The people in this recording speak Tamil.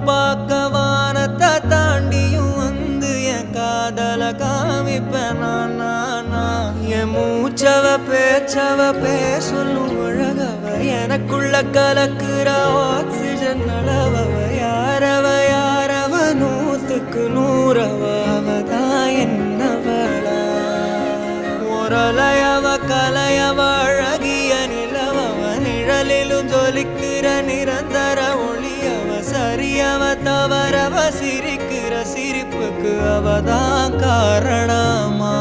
பார்க்க வானத்தை தாண்டியும் வந்து என் காதல காமிப்பேன் என் மூச்சவ பேச்சவ பேசலும் அழகவ எனக்குள்ள கலக்குற ஆக்சிஜன் அளவவ யாரவ யாரவ 100க்கு 100 அவதான் என்னவளா ஒரலையவ கலையவ அழகிய நிலவவ நிழலிலும் ஜொலிக்கிற நிரந்தர ஒளியவ சரியவ தவறவ சிரிக்கிற சிரிப்புக்கு அவதான் காரணமா